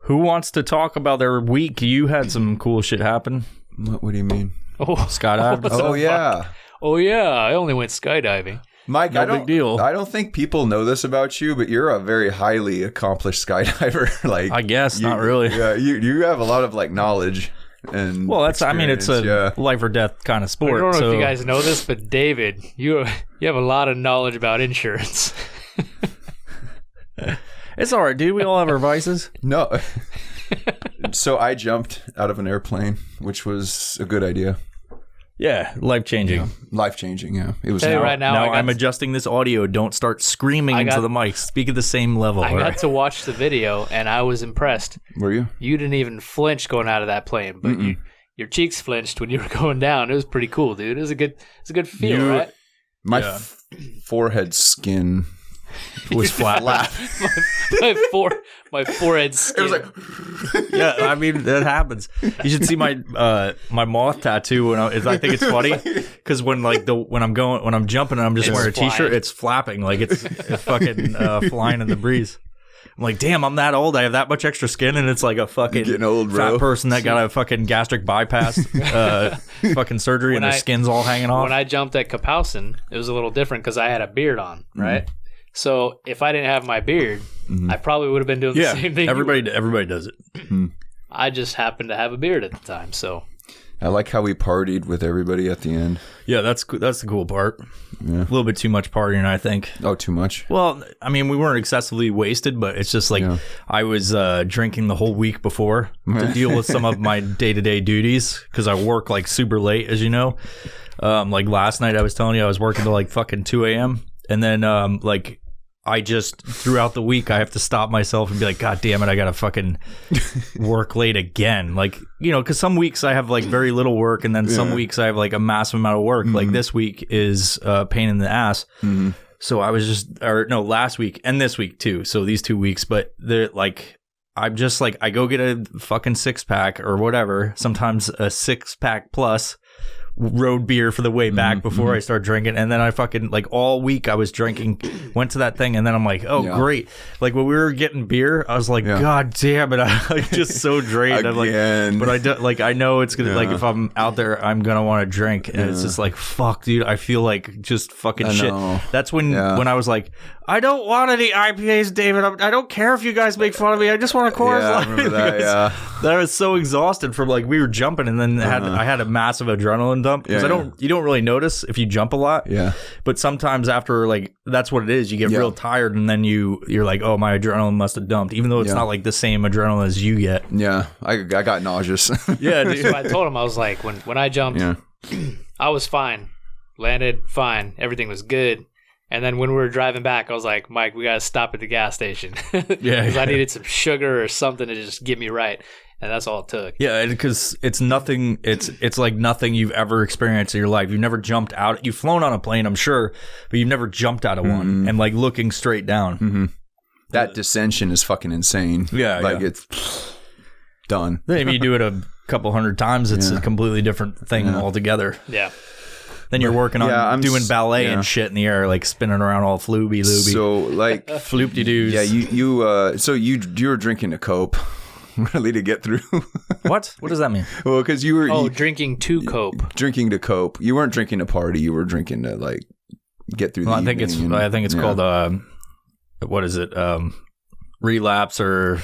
Who wants to talk about their week? You had some cool shit happen. What do you mean? Oh, skydiving. Oh, yeah. Oh, yeah. I only went skydiving. Mike, No big deal. I don't think people know this about you, but you're a very highly accomplished skydiver. Like, I guess not really. Yeah, you have a lot of like knowledge and Well, it's experience, a life or death kind of sport. I don't know so. if you guys know this, but David, you have a lot of knowledge about insurance. It's all right, dude. We all have our vices. No. So I jumped out of an airplane, which was a good idea. Yeah, life-changing. Yeah. Life-changing, yeah. It was Tell you right now, Now I'm adjusting this audio. Don't start screaming into the mic. Speak at the same level. I got to watch the video, and I was impressed. Were you? You didn't even flinch going out of that plane, but your cheeks flinched when you were going down. It was pretty cool, dude. It was a good feel, right? My forehead skin was flat. my forehead skin. It was like, Yeah, I mean that happens. You should see my my moth tattoo. When I think it's funny because when I'm jumping and I'm just wearing a t-shirt, it's flapping like it's fucking flying in the breeze. I'm like, damn, I'm that old. I have that much extra skin, and it's like a fucking old, fat person that got a fucking gastric bypass fucking surgery, and their skin's all hanging off. When I jumped at Kapowsin, it was a little different because I had a beard on, right? So if I didn't have my beard, I probably would have been doing the same thing. Everybody does it. I just happened to have a beard at the time, so. I like how we partied with everybody at the end. Yeah, that's the cool part. Yeah. A little bit too much partying, I think. Oh, too much? Well, I mean, we weren't excessively wasted, but it's just like I was drinking the whole week before to deal with some of my day-to-day duties because I work like super late, as you know. Like last night, I was telling you I was working till like fucking 2 a.m. And then like I just, throughout the week, I have to stop myself and be like, God damn it, I gotta fucking work late again. Like, you know, because some weeks I have like very little work, and then some weeks I have like a massive amount of work. Like this week is a pain in the ass. So I was last week and this week too. So these 2 weeks, but they're like, I'm just like, I go get a fucking 6-pack or whatever, sometimes a 6-pack plus road beer for the way back before I start drinking, and then I fucking like all week I was drinking, went to that thing, and then I'm like, great. Like when we were getting beer, I was like, God damn it, I'm like just so drained. I'm like, but I do, like I know it's gonna like if I'm out there, I'm gonna want to drink, and it's just like fuck, dude. I feel like just fucking shit. That's when I was like, I don't want any IPAs, David. I don't care if you guys make fun of me. I just want a Coors Light. I remember that. That was so exhausted from like we were jumping, and then I had a massive adrenaline dump because you don't really notice if you jump a lot. Yeah. But sometimes after like that's what it is. You get real tired, and then you're like, oh, my adrenaline must have dumped, even though it's not like the same adrenaline as you get. Yeah. I got nauseous. Yeah. Dude. So I told him, I was like, when I jumped, I was fine, landed fine, everything was good. And then when we were driving back, I was like, Mike, we got to stop at the gas station. Because I needed some sugar or something to just get me right. And that's all it took. Yeah, because it's nothing. It's like nothing you've ever experienced in your life. You've never jumped out. You've flown on a plane, I'm sure, but you've never jumped out of one and like looking straight down. That dissension is fucking insane. Yeah. Like it's done. Then if you do it a couple hundred times, it's a completely different thing altogether. Yeah. Then you're working on doing ballet and shit in the air, like spinning around all flooby-looby. So, like... Floop-de-doos. Yeah, so you were drinking a cope, really, to get through? What? What does that mean? Well, because you were... drinking to cope. Drinking to cope. You weren't drinking to party. You were drinking to, like, get through the evening. I think it's called, what is it? Relapse or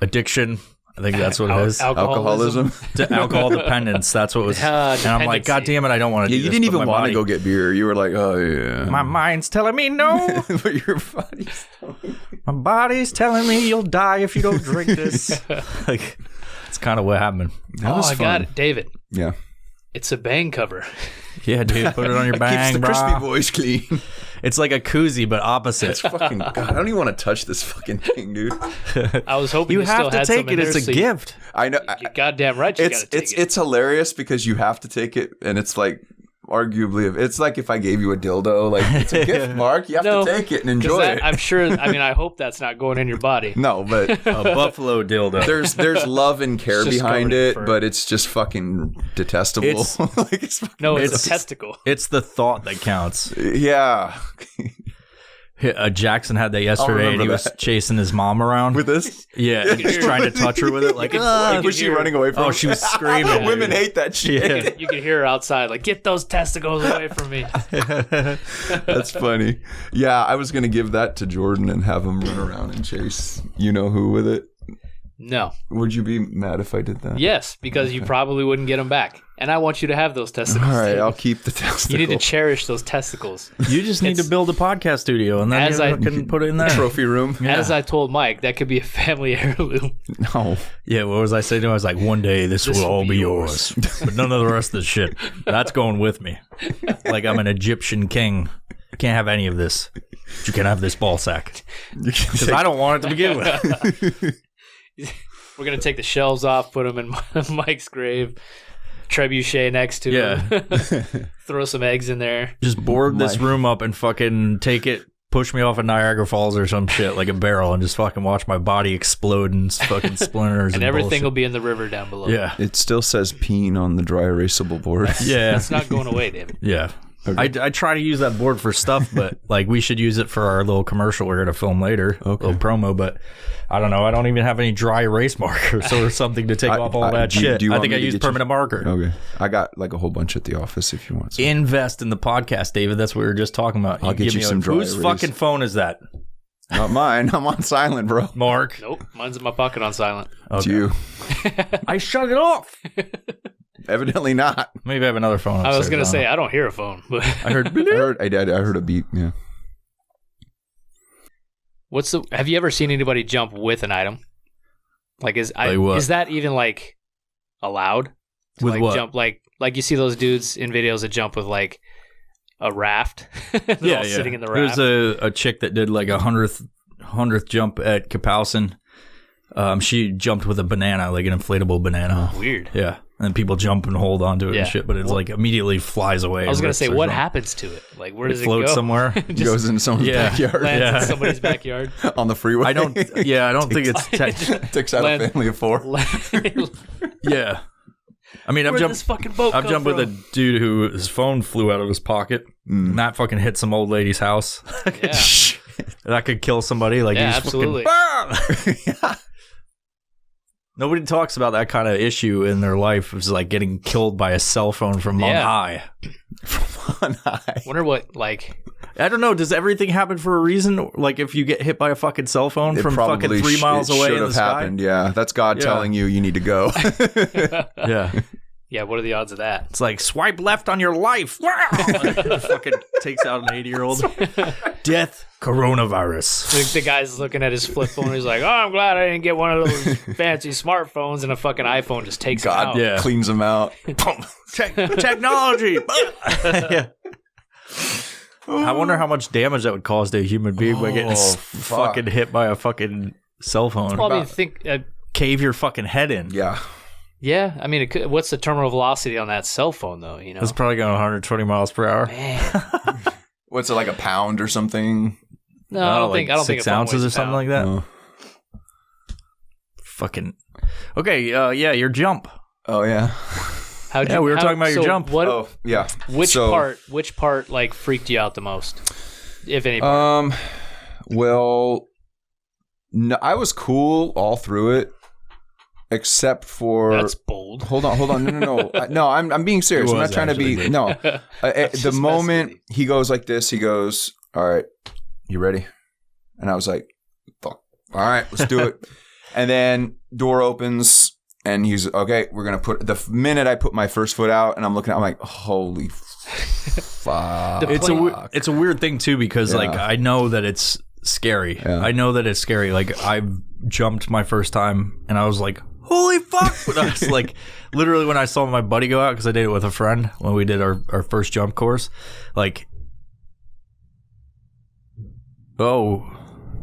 addiction. I think that's what it is. Alcoholism. Alcohol dependence. That's what it was. And I'm like, God damn it, I don't want to do this. You didn't even want to go get beer. You were like, oh, yeah. My mind's telling me no. But your body's telling me. My body's telling me you'll die if you don't drink this. Like, it's kind of what happened. I got it, David. Yeah. It's a bang cover. Yeah, dude, put it on your bang, keeps the crispy boys clean. It's like a koozie, but opposite. It's fucking... God, I don't even want to touch this fucking thing, dude. I was hoping you you have still to had take some it. It's a gift. I know. You're goddamn right. You gotta take it. It's hilarious because you have to take it, and it's like arguably, it's like if I gave you a dildo, like it's a gift, Mark. You have to take it and enjoy it. I'm sure. I mean, I hope that's not going in your body. No, but a buffalo dildo. There's love and care behind it, but it's just fucking detestable. It's a testicle. It's the thought that counts. Yeah. Jackson had that yesterday, and he was chasing his mom around with this. Yeah, he was trying to touch her with it. Like, was she running away from? Oh, she was screaming. Women hate that shit. Yeah. You could hear her outside, like, get those testicles away from me. That's funny. Yeah, I was gonna give that to Jordan and have him run around and chase you know who with it. No. Would you be mad if I did that? Yes, because you probably wouldn't get them back. And I want you to have those testicles. All right, I'll keep the testicles. You need to cherish those testicles. You just need to build a podcast studio, and then you can put it in there. Trophy room. Yeah. As I told Mike, that could be a family heirloom. No. Yeah, what was I saying to him? I was like, one day this will all be yours. But none of the rest of the shit. That's going with me. Like I'm an Egyptian king. I can't have any of this. You can have this ball sack. Because I don't want it to begin with. We're going to take the shelves off, put them in Mike's grave, trebuchet next to him, throw some eggs in there. Just board this room up and fucking take it, push me off of Niagara Falls or some shit like a barrel and just fucking watch my body explode and fucking splinters. And everything will be in the river down below. Yeah. It still says peen on the dry erasable board. Yeah. That's not going away, David. Yeah. Okay. I try to use that board for stuff, but like we should use it for our little commercial we're going to film later, little promo, but I don't know. I don't even have any dry erase markers or something to take off all that shit. I think I use permanent marker. Okay. I got like a whole bunch at the office if you want some. Invest in the podcast, David. That's what we were just talking about. I'll get you some dry erase. Whose fucking phone is that? Not mine. I'm on silent, bro. Mark. Nope. Mine's in my pocket on silent. Okay. It's you. I shut it off. Evidently not. Maybe I have another phone. I was going to say, I don't hear a phone, but I heard a beep. Yeah. Have you ever seen anybody jump with an item? Like, is that even like allowed? With like what? Jump like you see those dudes in videos that jump with like a raft. They're all sitting in the raft. There's a chick that did like a 100th jump at Kapowsin. She jumped with a banana, like an inflatable banana. Weird. Yeah. And people jump and hold onto it and shit, but it's like immediately flies away. I was going to say, what happens to it? Like, where does it go? Floats somewhere. It goes into someone's backyard. Lands in somebody's backyard. On the freeway. I don't think it's... takes out a family of 4. Yeah. I mean, I've jumped with a dude who his phone flew out of his pocket. And that fucking hit some old lady's house. Yeah. That could kill somebody. Like, yeah, absolutely. Fucking, nobody talks about that kind of issue in their life. It's like getting killed by a cell phone from on high. From on high. Wonder what, like... I don't know. Does everything happen for a reason? Like if you get hit by a fucking cell phone from fucking 3 miles away in the sky? Happened. Yeah, that's God telling you need to go. Yeah. Yeah, what are the odds of that? It's like, swipe left on your life. Fucking takes out an 80-year-old. Death, coronavirus. The guy's looking at his flip phone. He's like, oh, I'm glad I didn't get one of those fancy smartphones. And a fucking iPhone just takes him out. God cleans him out. Technology. Yeah. I wonder how much damage that would cause to a human being by getting fucking hit by a fucking cell phone. Well, I mean, cave your fucking head in. Yeah. Yeah, I mean, what's the terminal velocity on that cell phone, though? You know, it's probably going 120 miles per hour. Man, what's it, like a pound or something? No, I don't think. 6 ounces or something like that. No. Fucking. Okay, your jump. Oh yeah. We were talking about your jump. Oh yeah. Which part like freaked you out the most, if any part? Well, no, I was cool all through it. Except for that's bold. Hold on. No. No, I'm being serious. I'm not trying to be. No, the moment he goes like this, he goes, "All right, you ready?" And I was like, "Fuck, all right, let's do it." And then door opens, and he's okay. We're gonna put the minute I put my first foot out, and I'm looking, I'm like, "Holy fuck!" It's a weird thing too because like I know that it's scary. Yeah. I know that it's scary. Like I've jumped my first time, and I was like, holy fuck. But I was like, literally when I saw my buddy go out, because I did it with a friend when we did our first jump course, like, oh,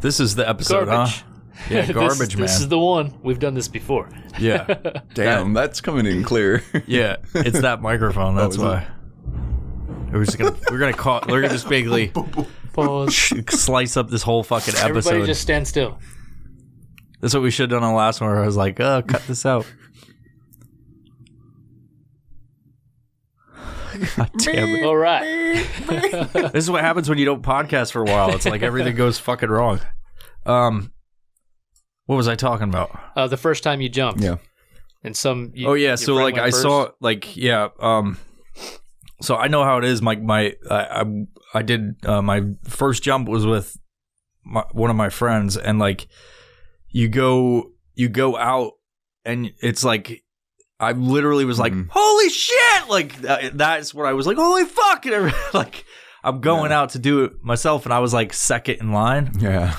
this is the episode, garbage. Huh? Yeah, garbage, man. This is the one. We've done this before. Yeah. Damn, that's coming in clear. Yeah, it's that microphone. That's why. We're gonna just basically slice up this whole fucking episode. Everybody just stand still. That's what we should have done on the last one where I was like, cut this out. Damn it. All right. This is what happens when you don't podcast for a while. It's like everything goes fucking wrong. What was I talking about? The first time you jumped. Yeah. And so like I saw like so I know how it is. I did my first jump was with one of my friends, and like you go out, and it's like I literally was like, holy shit! Like that's what I was like, holy fuck! And like I'm going out to do it myself, and I was like second in line. Yeah.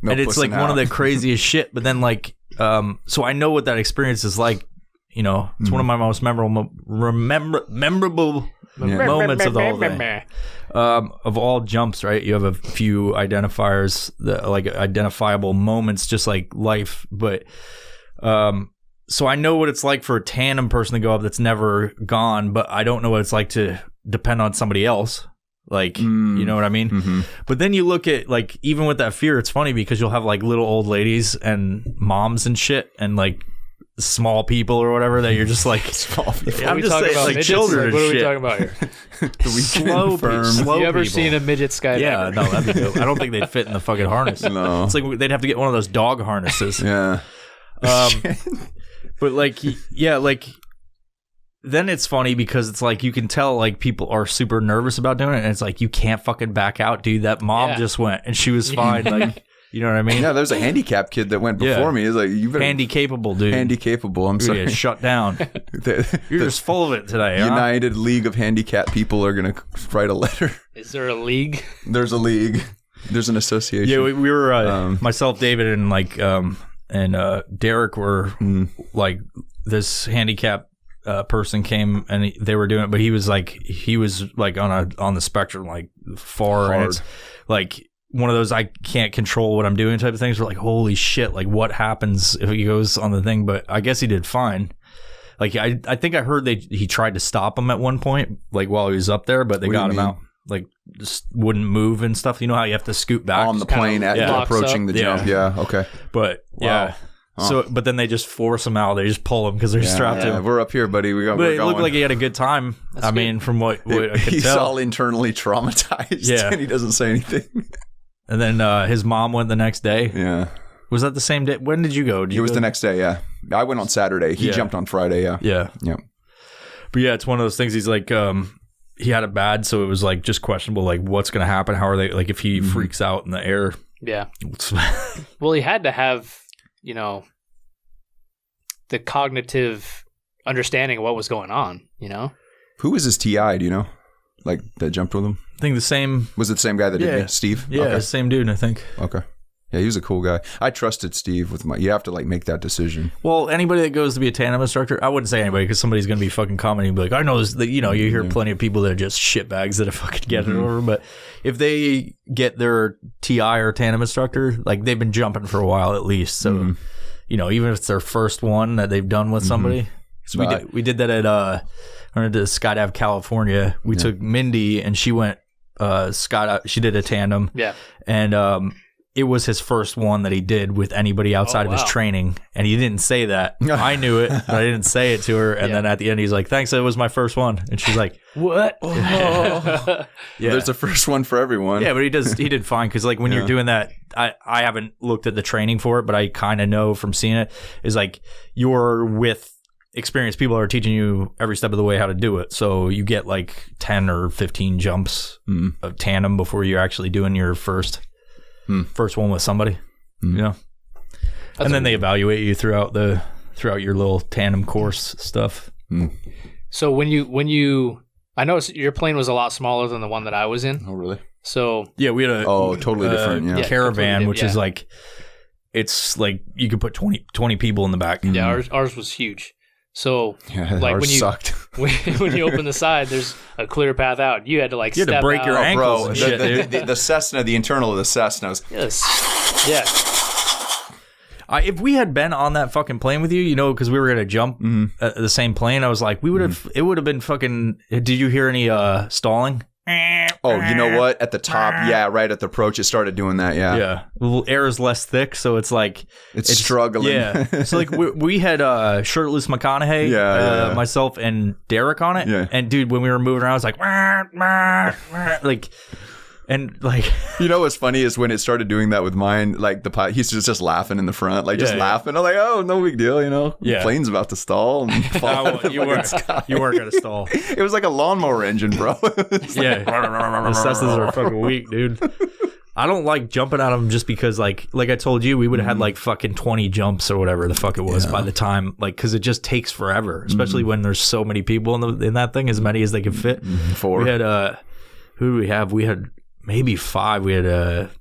And it's like one of the craziest shit. But then like, so I know what that experience is like. You know, it's one of my most memorable moments of the whole thing. Of all jumps, right? You have a few identifiers, like identifiable moments, just like life. But so I know what it's like for a tandem person to go up that's never gone, but I don't know what it's like to depend on somebody else. Like, you know what I mean? Mm-hmm. But then you look at like, even with that fear, it's funny because you'll have like little old ladies and moms and shit, and like small people or whatever that you're just like small people. I'm just saying like children. What are we shit. talking about here? Slow You ever people. seen a midget skydiver? Yeah, no, that'd be dope. I don't think they'd fit in the fucking harness. No, it's like they'd have to get one of those dog harnesses. Yeah. But like, yeah, like then it's funny because it's like you can tell like people are super nervous about doing it, and it's like you can't fucking back out, dude. That mom just went and she was fine. Like, you know what I mean? Yeah, there's a handicapped kid that went before me. He's like, you better handy capable, dude. Handy capable. I'm sorry. Get shut down. You're just full of it today. United League of Handicapped People are gonna write a letter. Is there a league? There's a league. There's an association. Yeah, we were myself, David, and like and Derek were like this handicap person came and they were doing it, but he was like on the spectrum, like far hard. And it's like one of those I can't control what I'm doing type of things. We're like, holy shit, like what happens if he goes on the thing? But I guess he did fine. Like I think I heard he tried to stop him at one point, like while he was up there, but they got him out. Like just wouldn't move and stuff. You know how you have to scoot back on the plane approaching the jump. Yeah, okay. But yeah. So, but then they just force him out. They just pull him because they're strapped to him. We're up here, buddy. But it looked like he had a good time. That's mean, from what I could he's tell. all internally traumatized. Yeah, and he doesn't say anything. And then his mom went the next day. Yeah. Was that the same day? When did you go? It was the next day. Yeah, I went on Saturday. He jumped on Friday. Yeah. Yeah. But yeah, it's one of those things. He's like, he had it bad, so it was like just questionable. Like, what's going to happen? How are they? Like, if he freaks out in the air. Yeah. Well, he had to have, you know, the cognitive understanding of what was going on, you know? Who was his TI, do you know? Like, that jumped with him? I think the same. Was it the same guy that did me? Steve? Yeah, okay. Same dude, I think. Okay. Yeah, he was a cool guy. I trusted Steve with you have to, like, make that decision. Well, anybody that goes to be a tandem instructor, I wouldn't say anybody because somebody's going to be fucking commenting and be like, I know this, you know, you hear plenty of people that are just shitbags that are fucking getting it over. But if they get their TI or tandem instructor, like, they've been jumping for a while at least. So, you know, even if it's their first one that they've done with somebody. So we did that at I went to Skydive, California. We took Mindy and she went skydive. She did a tandem. Yeah. And it was his first one that he did with anybody outside of his training. And he didn't say that. I knew it, but I didn't say it to her. And then at the end, he's like, thanks, it was my first one. And she's like, what? Yeah. There's a first one for everyone. Yeah, but he did fine. Because like when you're doing that, I haven't looked at the training for it, but I kind of know from seeing it, is like you're with experienced people that are teaching you every step of the way how to do it. So you get like 10 or 15 jumps of tandem before you're actually doing your first one with somebody, you know. And then they evaluate you throughout your little tandem course stuff. So when you I noticed your plane was a lot smaller than the one that I was in. Oh, really? So yeah, we had a totally different caravan, which is like, it's like you could put 20 people in the back. Yeah, ours was huge. So like ours sucked. when you open the side, there's a clear path out. You had to like step break out. your ankles and shit. The Cessna, the internal of the Cessnas. Yes. Yeah. If we had been on that fucking plane with you, you know, because we were gonna jump at the same plane, I was like, it would have been fucking. Did you hear any stalling? Oh, you know what? At the top, right at the approach, it started doing that. Yeah. The air is less thick, so it's like it's struggling. Yeah. So like we had Shirtless McConaughey, myself and Derek on it. Yeah. And dude, when we were moving around, I was like, like. And like, you know what's funny is when it started doing that with mine, like the pilot, he's just laughing in the front, like just laughing. I'm like, oh, no big deal, you know. The plane's about to stall. And fall you weren't gonna stall. It was like a lawnmower engine, bro. The Cessnas are fucking weak, dude. I don't like jumping out of them just because, like I told you, we would have had like fucking 20 jumps or whatever the fuck it was by the time, like, because it just takes forever, especially when there's so many people in that thing, as many as they can fit. 4. We had who do we have? We had maybe 5. We had a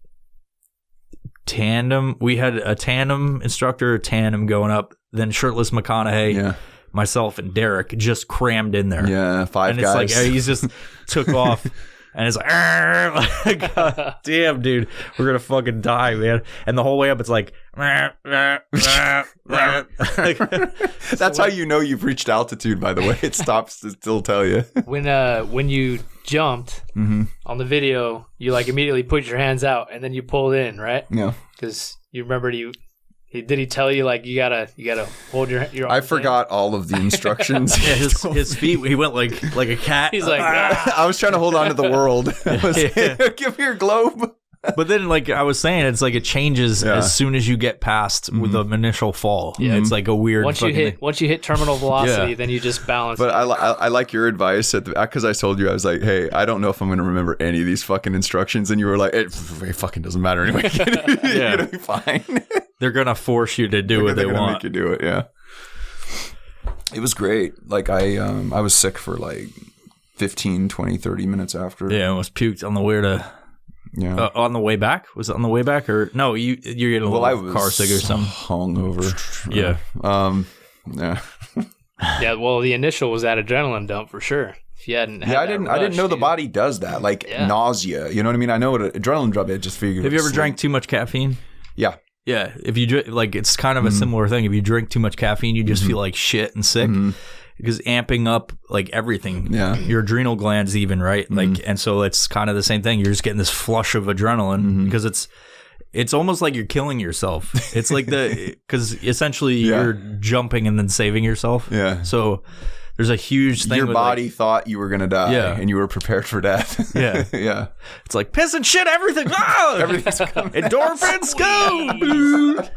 tandem. We had a tandem instructor, a tandem going up. Then Shirtless McConaughey, myself, and Derek just crammed in there. Yeah, 5 and guys. And it's like he's just took off. And it's like, God damn, dude, we're gonna fucking die, man. And the whole way up, it's like, that's how you know you've reached altitude. By the way, it stops to still tell you. When you jumped on the video, you like immediately put your hands out and then you pulled in, right? Yeah, because you remembered did he tell you like you gotta hold your I forgot all of the instructions. His feet, he went like a cat. He's like, I was trying to hold on to the world. Give me your globe. But then, like I was saying, it's like it changes as soon as you get past with the initial fall. Yeah, it's like a weird. Once you hit terminal velocity, then you just balance. But I like your advice because I told you I was like, hey, I don't know if I'm going to remember any of these fucking instructions, and you were like, it fucking doesn't matter anyway. You're gonna be fine. They're gonna force you to do what they want. Make you do it. Yeah. It was great. Like I was sick for like 15, 20, 30 minutes after. Yeah, I almost puked on the way to. Yeah. On the way back? Was it on the way back or no? You're getting a little car sick or something. Hungover. Yeah. Yeah. Yeah. Well, the initial was that adrenaline dump for sure. If you hadn't, I didn't know the body does that. Like nausea. You know what I mean? I know what an adrenaline dump. I just figured. Have you ever drank too much caffeine? Yeah. Yeah. If you drink, like, it's kind of a similar thing. If you drink too much caffeine, you just feel like shit and sick. Because amping up like everything, your adrenal glands even, right? Like, and so it's kind of the same thing. You're just getting this flush of adrenaline because it's almost like you're killing yourself. It's like because essentially you're jumping and then saving yourself. Yeah. So there's a huge thing. Your body thought you were gonna die, and you were prepared for death. Yeah, yeah. It's like piss and shit, everything. Oh! Everything's coming. Endorphins go.